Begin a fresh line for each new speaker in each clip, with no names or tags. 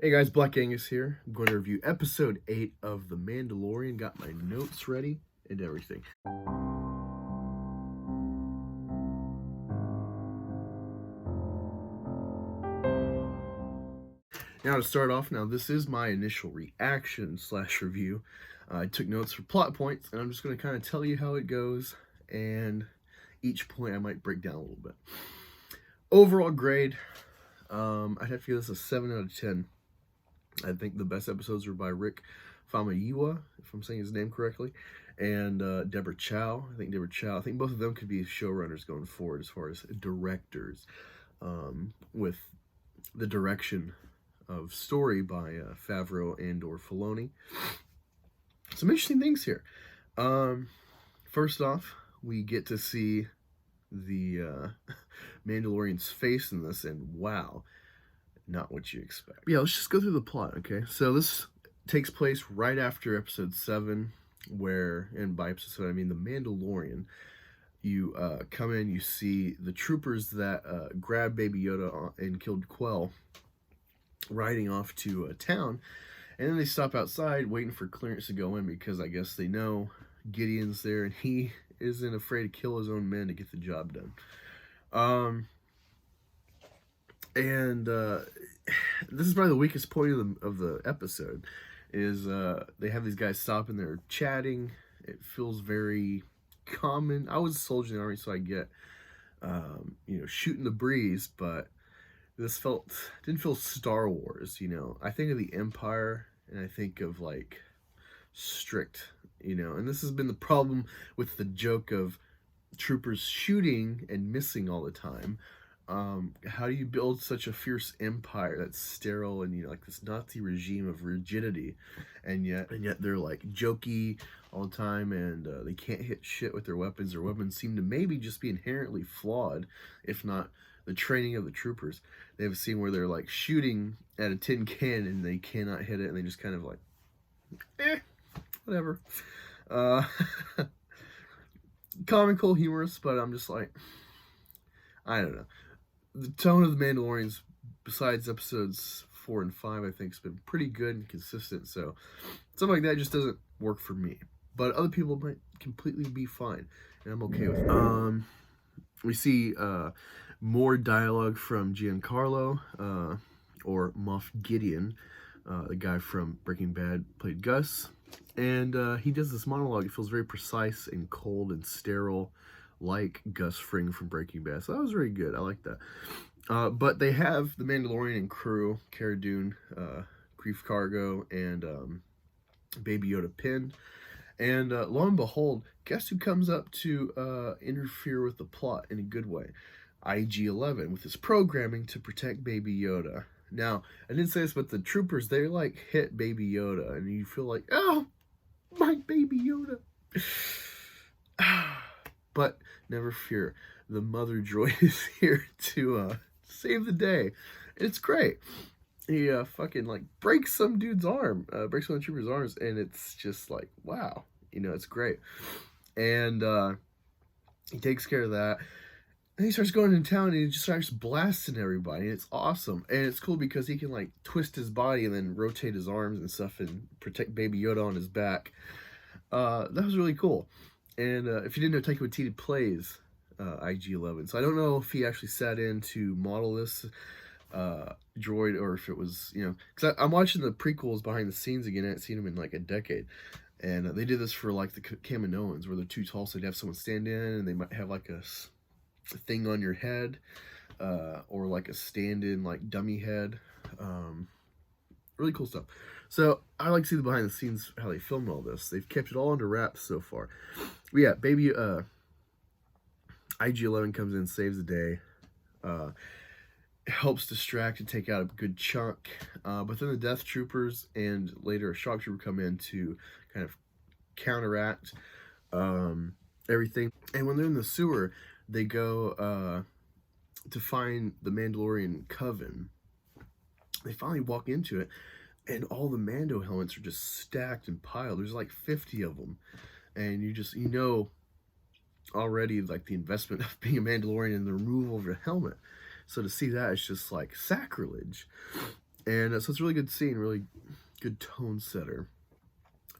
Hey guys, Black Angus here. I'm going to review episode 8 of The Mandalorian. Got my notes ready and everything. Now to start off, this is my initial reaction / review. I took notes for plot points, and I'm just going to kind of tell you how it goes, and each point I might break down a little bit. Overall grade, I'd have to give this a 7 out of 10. I think the best episodes were by Rick Famuyiwa, if I'm saying his name correctly, and Deborah Chow. I think both of them could be showrunners going forward as far as directors, with the direction of story by Favreau and or Filoni. Some interesting things here. First off, we get to see the Mandalorian's face in this, and wow, not what you expect. Yeah, let's just go through the plot, okay? So this takes place right after episode 7, where, and by episode 7 I mean the Mandalorian. You come in, you see the troopers that grabbed Baby Yoda and killed Quell riding off to a town, and then they stop outside waiting for clearance to go in because I guess they know Gideon's there and he isn't afraid to kill his own men to get the job done. This is probably the weakest point of the episode, is they have these guys stopping there chatting. It feels very common. I was a soldier in the army, so I get, shooting the breeze, but this didn't feel Star Wars, I think of the Empire, and I think of, like, strict, and this has been the problem with the joke of troopers shooting and missing all the time. How do you build such a fierce empire that's sterile and like this Nazi regime of rigidity, and yet they're like jokey all the time, and they can't hit shit with their weapons. Their weapons seem to maybe just be inherently flawed, if not the training of the troopers. They have a scene where they're like shooting at a tin can and they cannot hit it, and they just kind of like, whatever. Comical, humorous, but I'm just like, I don't know. The tone of the Mandalorians, besides episodes 4 and 5, I think has been pretty good and consistent. So something like that just doesn't work for me. But other people might completely be fine, and I'm okay with it. We see more dialogue from Giancarlo, or Moff Gideon, the guy from Breaking Bad, played Gus. And he does this monologue. It feels very precise and cold and sterile, like Gus Fring from Breaking Bad. So that was really good. I like that. But they have the Mandalorian and crew, Cara Dune, Grief Karga, and Baby Yoda pinned. And lo and behold, guess who comes up to interfere with the plot in a good way? IG-11, with his programming to protect Baby Yoda. Now, I didn't say this, but the troopers, they like hit Baby Yoda, and you feel like, oh, my Baby Yoda. But never fear, the mother droid is here to save the day. It's great. He fucking like breaks some dude's arm, breaks one of the trooper's arms, and it's just like, wow, it's great. And he takes care of that. And he starts going into town, and he just starts blasting everybody, and it's awesome. And it's cool because he can like twist his body and then rotate his arms and stuff and protect Baby Yoda on his back. That was really cool. And if you didn't know, Taika Waititi plays IG-11, so I don't know if he actually sat in to model this droid, or if it was, because I'm watching the prequels behind the scenes again. I haven't seen them in like a decade, and they did this for like the Kaminoans, where they're too tall, so they'd have someone stand in, and they might have like a thing on your head, or like a stand-in like dummy head. Really cool stuff. So I like to see the behind the scenes, how they filmed all this. They've kept it all under wraps so far. But yeah, baby IG-11 comes in, saves the day, helps distract and take out a good chunk. But then the Death Troopers and later a Shock Trooper come in to kind of counteract everything. And when they're in the sewer, they go to find the Mandalorian coven. They finally walk into it, and all the Mando helmets are just stacked and piled. There's like 50 of them, and you know already like the investment of being a Mandalorian and the removal of your helmet. So to see that, it's just like sacrilege. And so it's a really good scene, really good tone setter.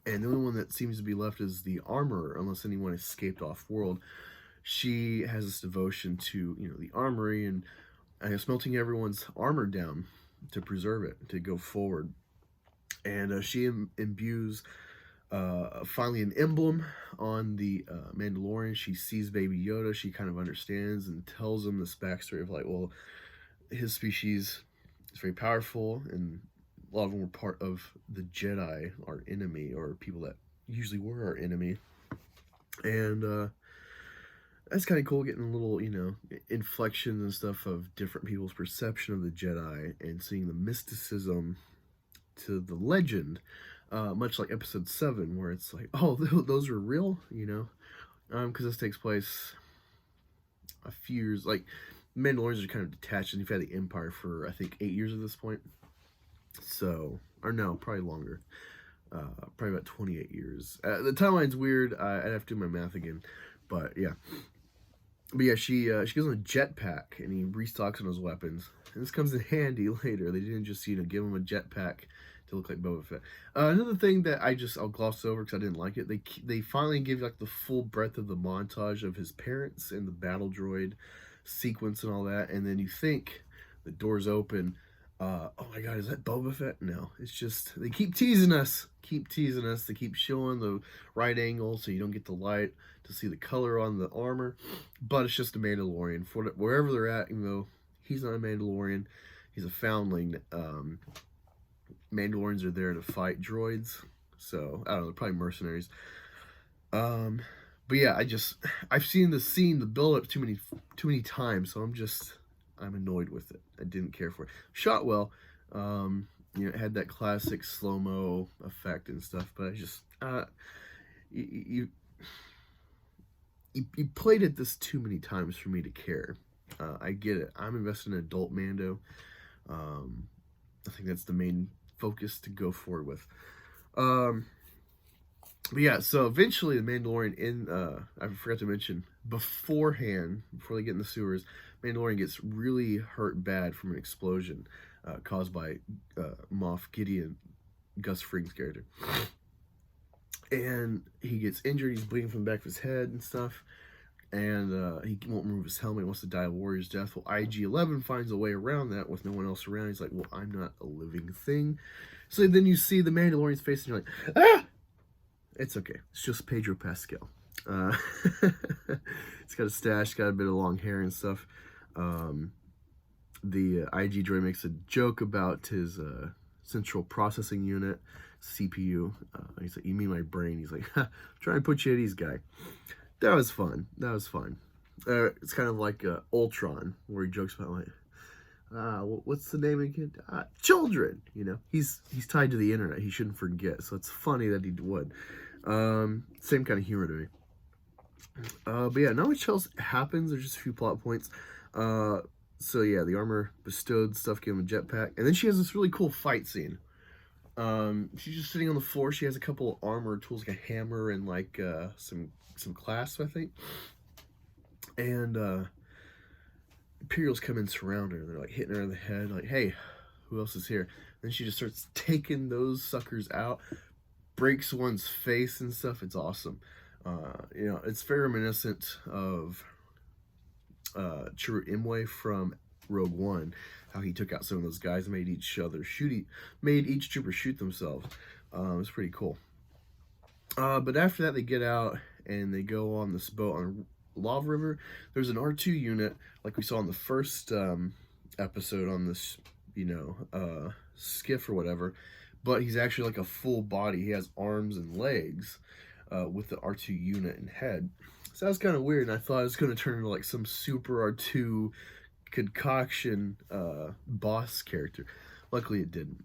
And the only one that seems to be left is the armorer, unless anyone escaped off-world. She has this devotion to, the armory and melting everyone's armor down to preserve it, to go forward. And she imbues finally an emblem on the Mandalorian. She sees Baby Yoda. She kind of understands and tells him this backstory of like, well, his species is very powerful, and a lot of them were part of the Jedi, our enemy, or people that usually were our enemy. And that's kind of cool, getting a little, inflections and stuff of different people's perception of the Jedi and seeing the mysticism to the legend, much like Episode 7, where it's like, oh, those are real, because this takes place a few years, like, Mandalorians are kind of detached, and you've had the Empire for, I think, 8 years at this point. So, or no, probably longer. Probably about 28 years. The timeline's weird. I'd have to do my math again. But, yeah. But, yeah, she goes on a jetpack, and he restocks on his weapons. And this comes in handy later. They didn't just, give him a jetpack to look like Boba Fett. Another thing that I'll gloss over because I didn't like it. They finally give, like, the full breadth of the montage of his parents and the battle droid sequence and all that, and then you think the doors open, oh my god, is that Boba Fett? No, it's just they keep teasing us, they keep showing the right angle so you don't get the light to see the color on the armor, but it's just a Mandalorian for wherever they're at. Even though he's not a Mandalorian, he's a foundling. Mandalorians are there to fight droids, so I don't know, they're probably mercenaries. But yeah, I've seen the scene, the build up too many times, so I'm annoyed with it. I didn't care for it. Shot well, it had that classic slow-mo effect and stuff, but you played it this too many times for me to care. I get it. I'm invested in adult Mando. I think that's the main focus to go forward with. But yeah, so eventually the Mandalorian I forgot to mention, before they get in the sewers, Mandalorian gets really hurt bad from an explosion caused by Moff Gideon, Gus Fring's character. And he gets injured, he's bleeding from the back of his head and stuff, and he won't remove his helmet, he wants to die a warrior's death. Well, IG-11 finds a way around that with no one else around. He's like, well, I'm not a living thing. So then you see the Mandalorian's face and you're like, ah! It's okay. It's just Pedro Pascal. It's got a stash, got a bit of long hair and stuff. The IG droid makes a joke about his central processing unit, CPU. He's like, you mean my brain? He's like, try and put you at ease, guy. That was fun. It's kind of like Ultron, where he jokes about like, what's the name again? Children. He's tied to the internet. He shouldn't forget. So it's funny that he would. Same kind of humor to me. But yeah, not much else happens. There's just a few plot points. So yeah, the armor bestowed stuff, gave him a jetpack, and then she has this really cool fight scene. She's just sitting on the floor. She has a couple of armor tools, like a hammer and like some clasps, I think. And Imperials come and surround her. They're like hitting her in the head, like, "Hey, who else is here?" Then she just starts taking those suckers out, breaks one's face and stuff. It's awesome. It's very reminiscent of Chirrut Imwe from Rogue One, how he took out some of those guys and made each trooper shoot themselves. It's pretty cool. But after that, they get out and they go on this boat on Lava River. There's an R2 unit, like we saw in the first episode on this, skiff or whatever, but he's actually like a full body. He has arms and legs with the R2 unit and head. So that was kind of weird, and I thought it was going to turn into like some super R2 concoction boss character. Luckily it didn't.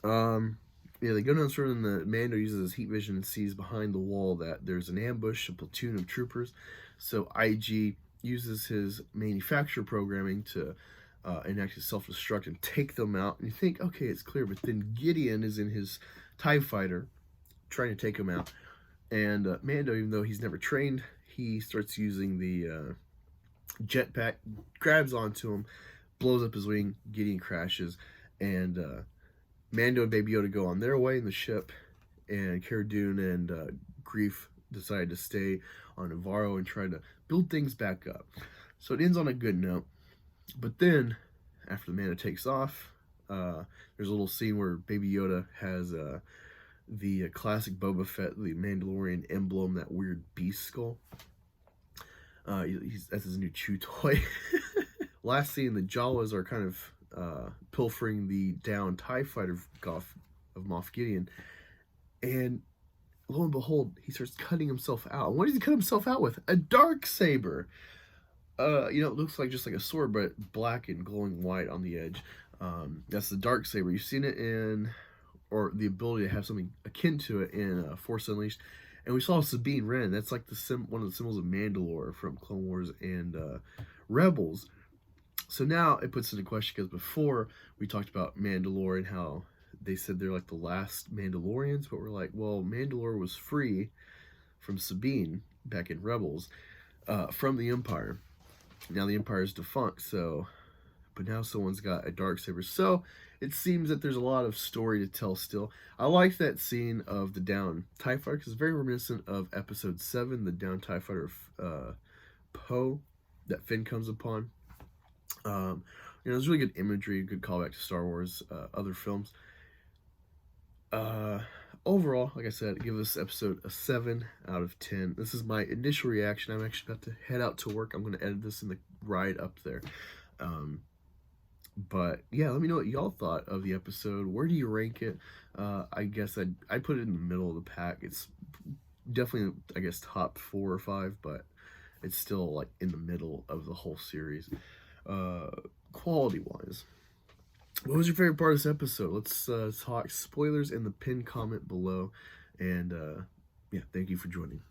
They go downstairs and the Mando uses his heat vision and sees behind the wall that there's an ambush, a platoon of troopers. So IG uses his manufacturer programming to enact his self-destruct and take them out. And you think, okay, it's clear, but then Gideon is in his TIE fighter trying to take him out. And Mando, even though he's never trained, he starts using the jetpack, grabs onto him, blows up his wing, Gideon crashes, and Mando and Baby Yoda go on their way in the ship, and Cara Dune and Greef decide to stay on Navarro and try to build things back up. So it ends on a good note. But then, after the Mando takes off, there's a little scene where Baby Yoda has the classic Boba Fett, the Mandalorian emblem, that weird beast skull. That's his new chew toy. Last scene, the Jawas are kind of pilfering the down TIE fighter of Moff Gideon, and lo and behold, he starts cutting himself out. What does he cut himself out with? A dark saber. It looks like just like a sword, but black and glowing white on the edge. That's the dark saber. You've seen it in, or the ability to have something akin to it in Force Unleashed. And we saw Sabine Wren. That's like one of the symbols of Mandalore from Clone Wars and Rebels. So now it puts into question, because before we talked about Mandalore and how they said they're like the last Mandalorians, but we're like, well, Mandalore was free from Sabine back in Rebels from the Empire. Now the Empire is defunct, but now someone's got a darksaber. So it seems that there's a lot of story to tell still. I like that scene of the down TIE fighter, because it's very reminiscent of Episode 7, the down TIE fighter of Poe that Finn comes upon. There's really good imagery, good callback to Star Wars, other films. Overall, like I said, I give this episode a 7 out of 10. This is my initial reaction. I'm actually about to head out to work. I'm going to edit this in the ride up there. But yeah, let me know what y'all thought of the episode. Where do you rank it? I guess I'd put it in the middle of the pack. It's definitely, I guess, top 4 or 5, but it's still like in the middle of the whole series. Quality wise, what was your favorite part of this episode? Let's talk spoilers in the pinned comment below. And yeah, thank you for joining.